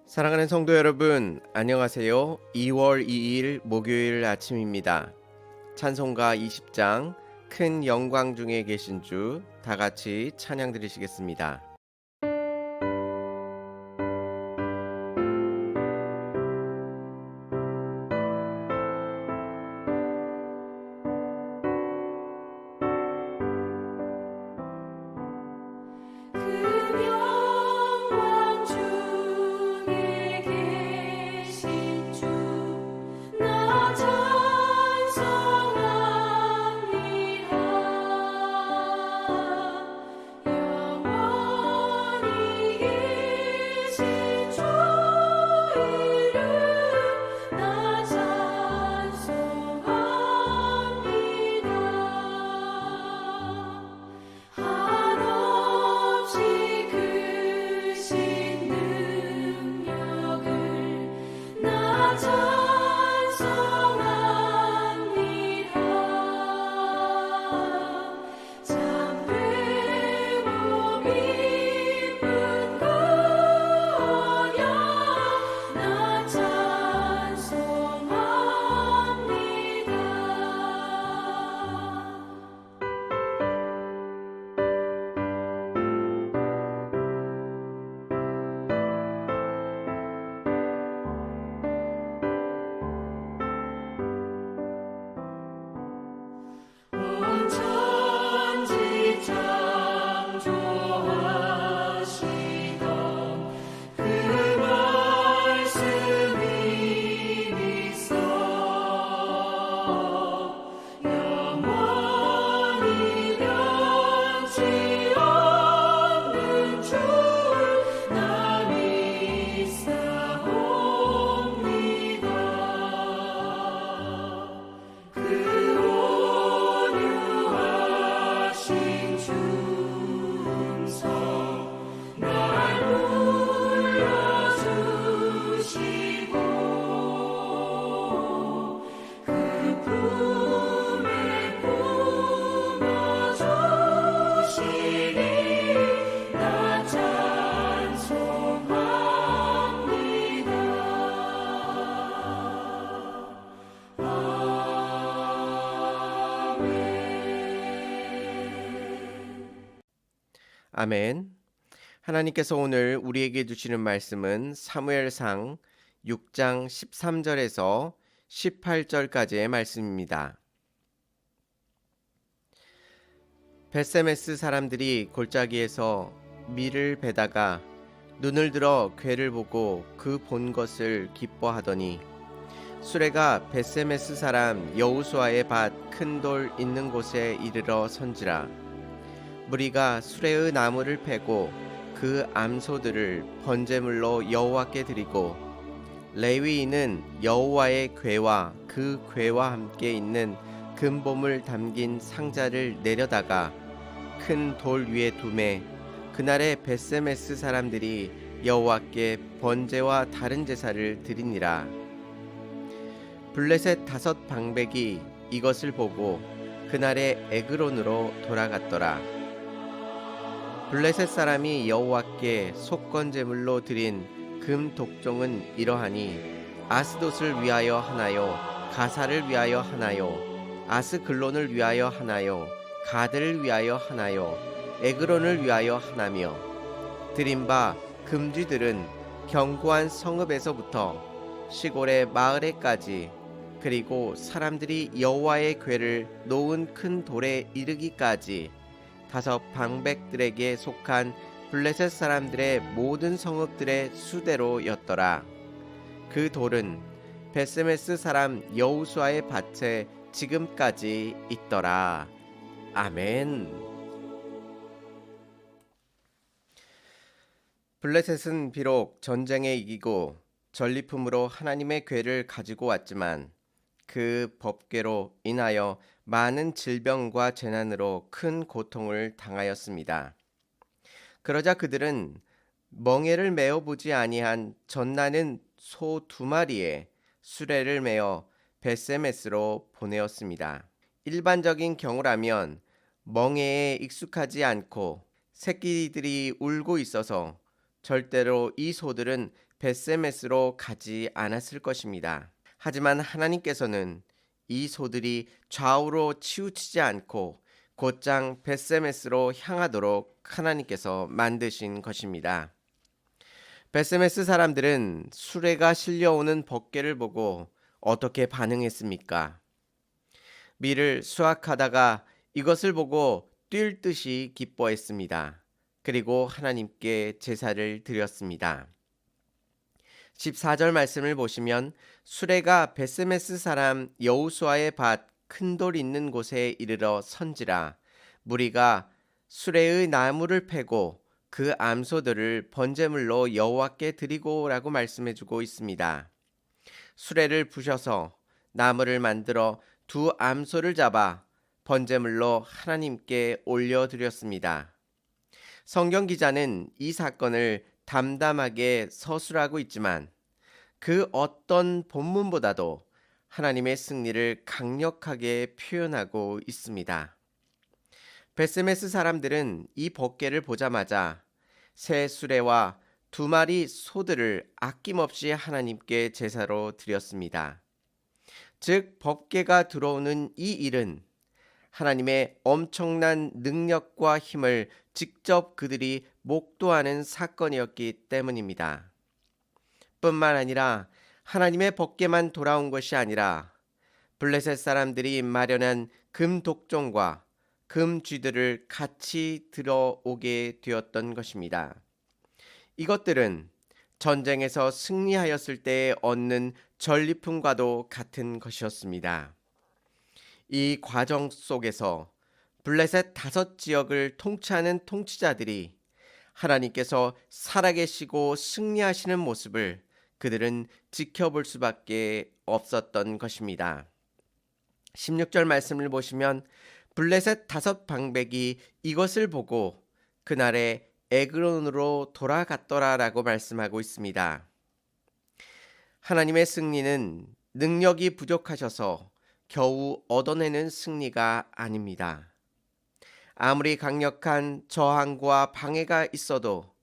사랑하는 성도 여러분, 안녕하세요. 2월 2일 목요일 아침입니다. 찬송가 20장 큰 영광 중에 계신 주 다 같이 찬양 드리시겠습니다. 큰 영광 중에 계신 주 나 찬송합니다. 영원히 계신 주 이름 나 찬송합니다. 한없이 크신 능력을 나 찬송합니다. 참되고 기쁜 거냐 나 찬송합니다. 온 천지 창조하시던 그 말씀이 있어 영원히 변치 않는 줄 나 믿사옵니다. 그 온유하신 중성 날 불러주시고 그 품에 품어주시니 나 찬송합니다. 아멘. 하나님께서 오늘 우리에게 주시는 말씀은 사무엘상 6장 13절에서 18절까지의 말씀입니다. 벳세메스 사람들이 골짜기에서 밀을 베다가 눈을 들어 괴를 보고 그 본 것을 기뻐하더니 수레가 벳세메스 사람 여우수아의 밭 큰 돌 있는 곳에 이르러 선지라. 무리가 수레의 나무를 패고 그 암소들을 번제물로 여호와께 드리고 레위인은 여호와의 궤와 그 궤와 함께 있는 금보물 담긴 상자를 내려다가 큰 돌 위에 두매 그날에 벳세메스 사람들이 여호와께 번제와 다른 제사를 드리니라. 블레셋 5 방백이 이것을 보고 그날에 에그론으로 돌아갔더라. 블레셋 사람이 여호와께 속건제물로 드린 금 독종은 이러하니 아스돗을 위하여 하나요, 가사를 위하여 하나요, 아스글론을 위하여 하나요, 가드를 위하여 하나요, 에그론을 위하여 하나며 드린 바 금쥐들은 견고한 성읍에서부터 시골의 마을에까지 그리고 사람들이 여호와의 궤를 놓은 큰 돌에 이르기까지 5 방백들에게 속한 블레셋 사람들의 모든 성읍들의 수대로였더라. 그 돌은 벳세메스 사람 여우수아의 밭에 지금까지 있더라. 아멘. 블레셋은 비록 전쟁에 이기고 전리품으로 하나님의 궤를 가지고 왔지만 그 법궤로 인하여 많은 질병과 재난으로 큰 고통을 당하였습니다. 그러자 그들은 멍에를 메어 보지 아니한 젖나는 소 2마리에 수레를 메어 벳세메스로 보내었습니다. 일반적인 경우라면 멍에에 익숙하지 않고 새끼들이 울고 있어서 절대로 이 소들은 벳세메스로 가지 않았을 것입니다. 하지만 하나님께서는 이 소들이 좌우로 치우치지 않고 곧장 벳세메스로 향하도록 하나님께서 만드신 것입니다. 벳세메스 사람들은 수레가 실려오는 법궤를 보고 어떻게 반응했습니까? 밀을 수확하다가 이것을 보고 뛸 듯이 기뻐했습니다. 그리고 하나님께 제사를 드렸습니다. 14절 말씀을 보시면 수레가 벳세메스 사람 여우수아의 밭 큰 돌 있는 곳에 이르러 선지라 무리가 수레의 나무를 패고 그 암소들을 번제물로 여호와께 드리고라고 말씀해주고 있습니다. 수레를 부셔서 나무를 만들어 두 암소를 잡아 번제물로 하나님께 올려드렸습니다. 성경 기자는 이 사건을 담담하게 서술하고 있지만 그 어떤 본문보다도 하나님의 승리를 강력하게 표현하고 있습니다. 벳세메스 사람들은 이 법궤를 보자마자 새 수레와 두 마리 소들을 아낌없이 하나님께 제사로 드렸습니다. 즉 법궤가 들어오는 이 일은 하나님의 엄청난 능력과 힘을 직접 그들이 목도하는 사건이었기 때문입니다. 뿐만 아니라 하나님의 법궤만 돌아온 것이 아니라 블레셋 사람들이 마련한 금 독종과 금 쥐들을 같이 들어오게 되었던 것입니다. 이것들은 전쟁에서 승리하였을 때 얻는 전리품과도 같은 것이었습니다. 이 과정 속에서 블레셋 5지역을 통치하는 통치자들이 하나님께서 살아계시고 승리하시는 모습을 그들은 지켜볼 수밖에 없었던 것입니다. 16절 말씀을 보시면 블레셋 5방백이 이것을 보고 그날에 에그론으로 돌아갔더라라고 말씀하고 있습니다. 하나님의 승리는 능력이 부족하셔서 겨우 얻어내는 승리가 아닙니다. 아무리 강력한 저항과 방해가 있어도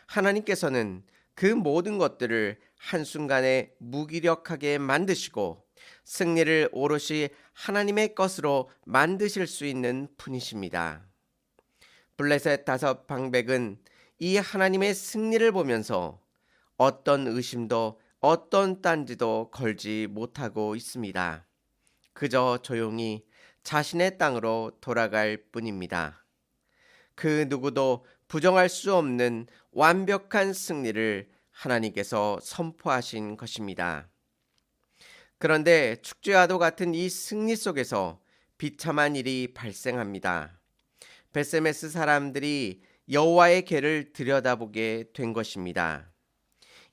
하나님께서는 그 모든 것들을 한순간에 무기력하게 만드시고 승리를 오롯이 하나님의 것으로 만드실 수 있는 분이십니다. 블레셋 5방백은 이 하나님의 승리를 보면서 어떤 의심도 어떤 딴지도 걸지 못하고 있습니다. 그저 조용히 자신의 땅으로 돌아갈 뿐입니다. 그 누구도 부정할 수 없는 완벽한 승리를 하나님께서 선포하신 것입니다. 그런데 축제와도 같은 이 승리 속에서 비참한 일이 발생합니다. 벳세메스 사람들이 여호와의 궤를 들여다보게 된 것입니다.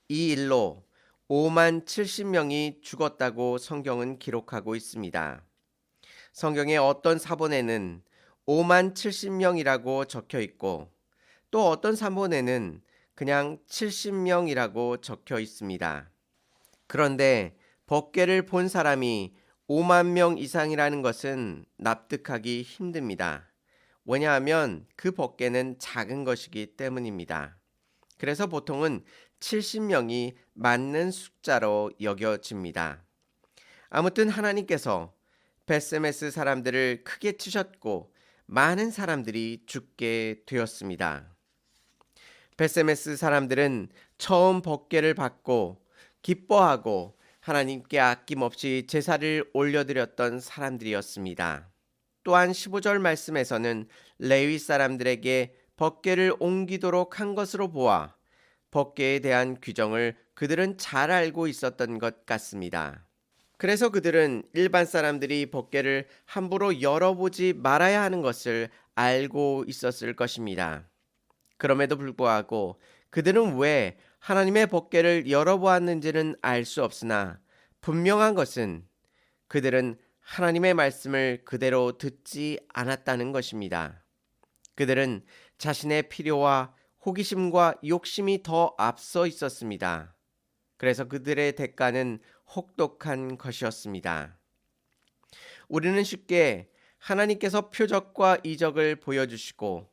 이 일로 5만 70명이 죽었다고 성경은 기록하고 있습니다. 성경의 어떤 사본에는 5만 70명이라고 적혀 있고 또 어떤 사본에는 그냥 70명이라고 적혀 있습니다. 그런데 법궤를 본 사람이 5만 명 이상이라는 것은 납득하기 힘듭니다. 왜냐하면 그 법궤는 작은 것이기 때문입니다. 그래서 보통은 70명이 맞는 숫자로 여겨집니다. 아무튼 하나님께서 벳세메스 사람들을 크게 치셨고 많은 사람들이 죽게 되었습니다. 벳세메스 사람들은 처음 법궤를 받고 기뻐하고 하나님께 아낌없이 제사를 올려드렸던 사람들이었습니다. 또한 15절 말씀에서는 레위 사람들에게 법궤를 옮기도록 한 것으로 보아 법궤에 대한 규정을 그들은 잘 알고 있었던 것 같습니다. 그래서 그들은 일반 사람들이 법궤를 함부로 열어보지 말아야 하는 것을 알고 있었을 것입니다. 그럼에도 불구하고 그들은 왜 하나님의 법궤를 열어보았는지는 알 수 없으나 분명한 것은 그들은 하나님의 말씀을 그대로 듣지 않았다는 것입니다. 그들은 자신의 필요와 호기심과 욕심이 더 앞서 있었습니다. 그래서 그들의 대가는 혹독한 것이었습니다. 우리는 쉽게 하나님께서 표적과 이적을 보여주시고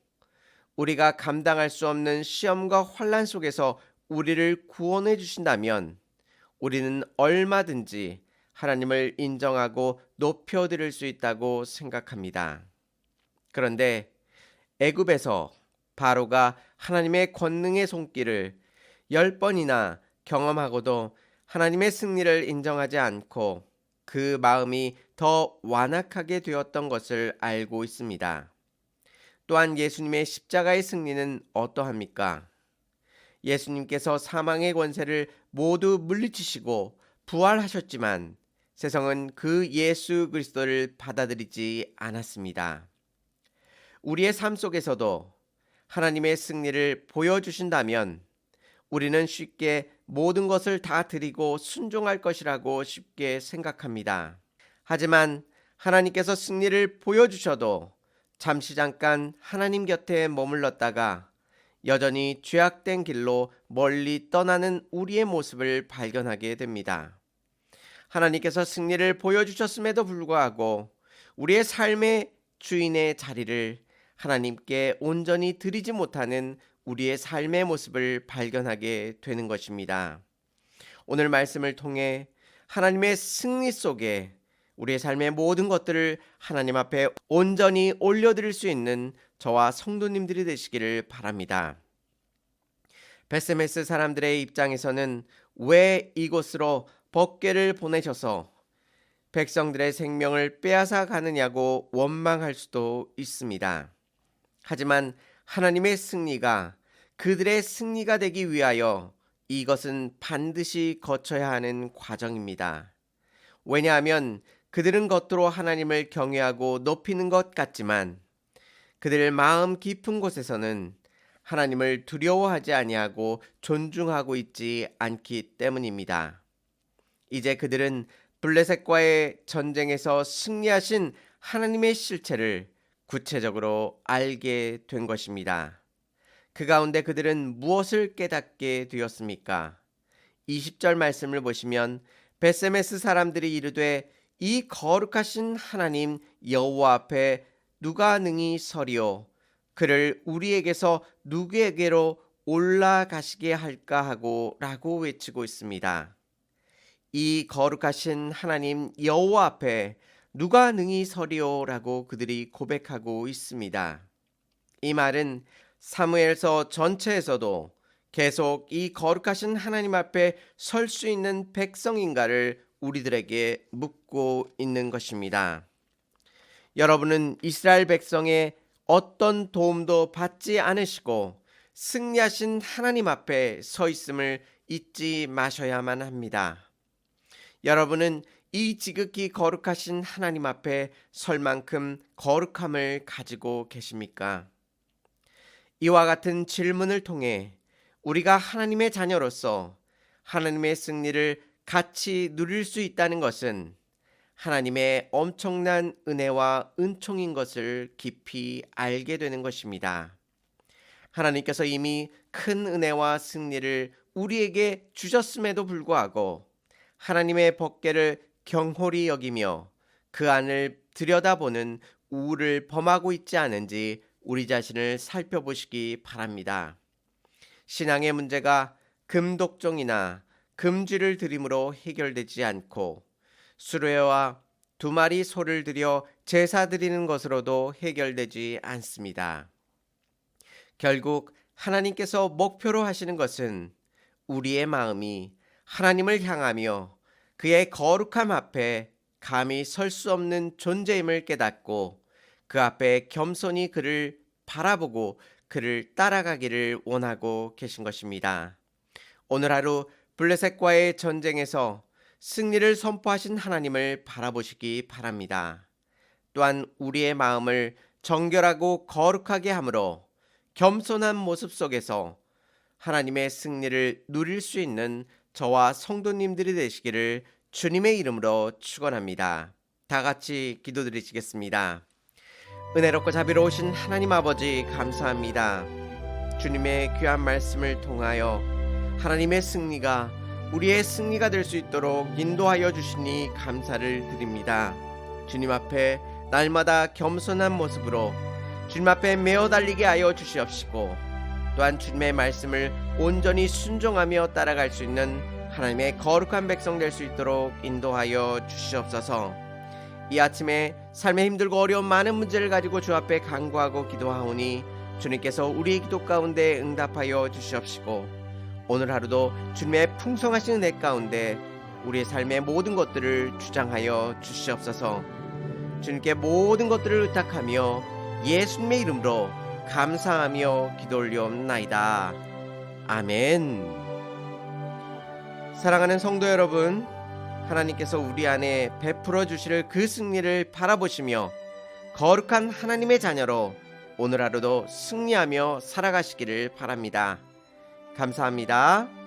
우리가 감당할 수 없는 시험과 환난 속에서 우리를 구원해 주신다면 우리는 얼마든지 하나님을 인정하고 높여드릴 수 있다고 생각합니다. 그런데 애굽에서 바로가 하나님의 권능의 손길을 10번이나 경험하고도 하나님의 승리를 인정하지 않고 그 마음이 더 완악하게 되었던 것을 알고 있습니다. 또한 예수님의 십자가의 승리는 어떠합니까? 예수님께서 사망의 권세를 모두 물리치시고 부활하셨지만 세상은 그 예수 그리스도를 받아들이지 않았습니다. 우리의 삶 속에서도 하나님의 승리를 보여주신다면 우리는 쉽게 모든 것을 다 드리고 순종할 것이라고 쉽게 생각합니다. 하지만 하나님께서 승리를 보여주셔도 잠시 잠깐 하나님 곁에 머물렀다가 여전히 죄악된 길로 멀리 떠나는 우리의 모습을 발견하게 됩니다. 하나님께서 승리를 보여주셨음에도 불구하고 우리의 삶의 주인의 자리를 하나님께 온전히 드리지 못하는 우리의 삶의 모습을 발견하게 되는 것입니다. 오늘 말씀을 통해 하나님의 승리 속에 우리의 삶의 모든 것들을 하나님 앞에 온전히 올려드릴 수 있는 저와 성도님들이 되시기를 바랍니다. 베세메스 사람들의 입장에서는 왜 이곳으로 법궤를 보내셔서 백성들의 생명을 빼앗아 가느냐고 원망할 수도 있습니다. 하지만 하나님의 승리가 그들의 승리가 되기 위하여 이것은 반드시 거쳐야 하는 과정입니다. 왜냐하면 그들은 겉으로 하나님을 경외하고 높이는 것 같지만 그들 마음 깊은 곳에서는 하나님을 두려워하지 아니하고 존중하고 있지 않기 때문입니다. 이제 그들은 블레셋과의 전쟁에서 승리하신 하나님의 실체를 구체적으로 알게 된 것입니다. 그 가운데 그들은 무엇을 깨닫게 되었습니까? 20절 말씀을 보시면 베세메스 사람들이 이르되 이 거룩하신 하나님 여호와 앞에 누가 능히 서리오 그를 우리에게서 누구에게로 올라가시게 할까 하고 라고 외치고 있습니다. 이 거룩하신 하나님 여호와 앞에 누가 능히 서리오라고 그들이 고백하고 있습니다. 이 말은 사무엘서 전체에서도 계속 이 거룩하신 하나님 앞에 설 수 있는 백성인가를 우리들에게 묻고 있는 것입니다. 여러분은 이스라엘 백성의 어떤 도움도 받지 않으시고 승리하신 하나님 앞에 서 있음을 잊지 마셔야만 합니다. 여러분은 이 지극히 거룩하신 하나님 앞에 설 만큼 거룩함을 가지고 계십니까? 이와 같은 질문을 통해 우리가 하나님의 자녀로서 하나님의 승리를 같이 누릴 수 있다는 것은 하나님의 엄청난 은혜와 은총인 것을 깊이 알게 되는 것입니다. 하나님께서 이미 큰 은혜와 승리를 우리에게 주셨음에도 불구하고 하나님의 법궤를 경홀히 여기며 그 안을 들여다보는 우를 범하고 있지 않은지 우리 자신을 살펴보시기 바랍니다. 신앙의 문제가 금독종이나 금쥐를 드림으로 해결되지 않고 수레와 2마리 소를 들여 제사 드리는 것으로도 해결되지 않습니다. 결국 하나님께서 목표로 하시는 것은 우리의 마음이 하나님을 향하며 그의 거룩함 앞에 감히 설 수 없는 존재임을 깨닫고 그 앞에 겸손히 그를 바라보고 그를 따라가기를 원하고 계신 것입니다. 오늘 하루 블레셋과의 전쟁에서 승리를 선포하신 하나님을 바라보시기 바랍니다. 또한 우리의 마음을 정결하고 거룩하게 함으로 겸손한 모습 속에서 하나님의 승리를 누릴 수 있는 저와 성도님들이 되시기를 주님의 이름으로 축원합니다. 다 같이 기도드리시겠습니다. 은혜롭고 자비로우신 하나님 아버지 감사합니다. 주님의 귀한 말씀을 통하여 하나님의 승리가 우리의 승리가 될 수 있도록 인도하여 주시니 감사를 드립니다. 주님 앞에 날마다 겸손한 모습으로 주님 앞에 메어 달리게 하여 주시옵시고, 또한 주님의 말씀을 온전히 순종하며 따라갈 수 있는 하나님의 거룩한 백성 될 수 있도록 인도하여 주시옵소서. 이 아침에 삶에 힘들고 어려운 많은 문제를 가지고 주 앞에 간구하고 기도하오니 주님께서 우리의 기도 가운데 응답하여 주시옵시고, 오늘 하루도 주님의 풍성하신 은혜 가운데 우리의 삶의 모든 것들을 주장하여 주시옵소서. 주님께 모든 것들을 의탁하며 예수님의 이름으로 감사하며 기도 올리옵나이다. 아멘. 사랑하는 성도 여러분, 하나님께서 우리 안에 베풀어 주실 그 승리를 바라보시며 거룩한 하나님의 자녀로 오늘 하루도 승리하며 살아가시기를 바랍니다. 감사합니다.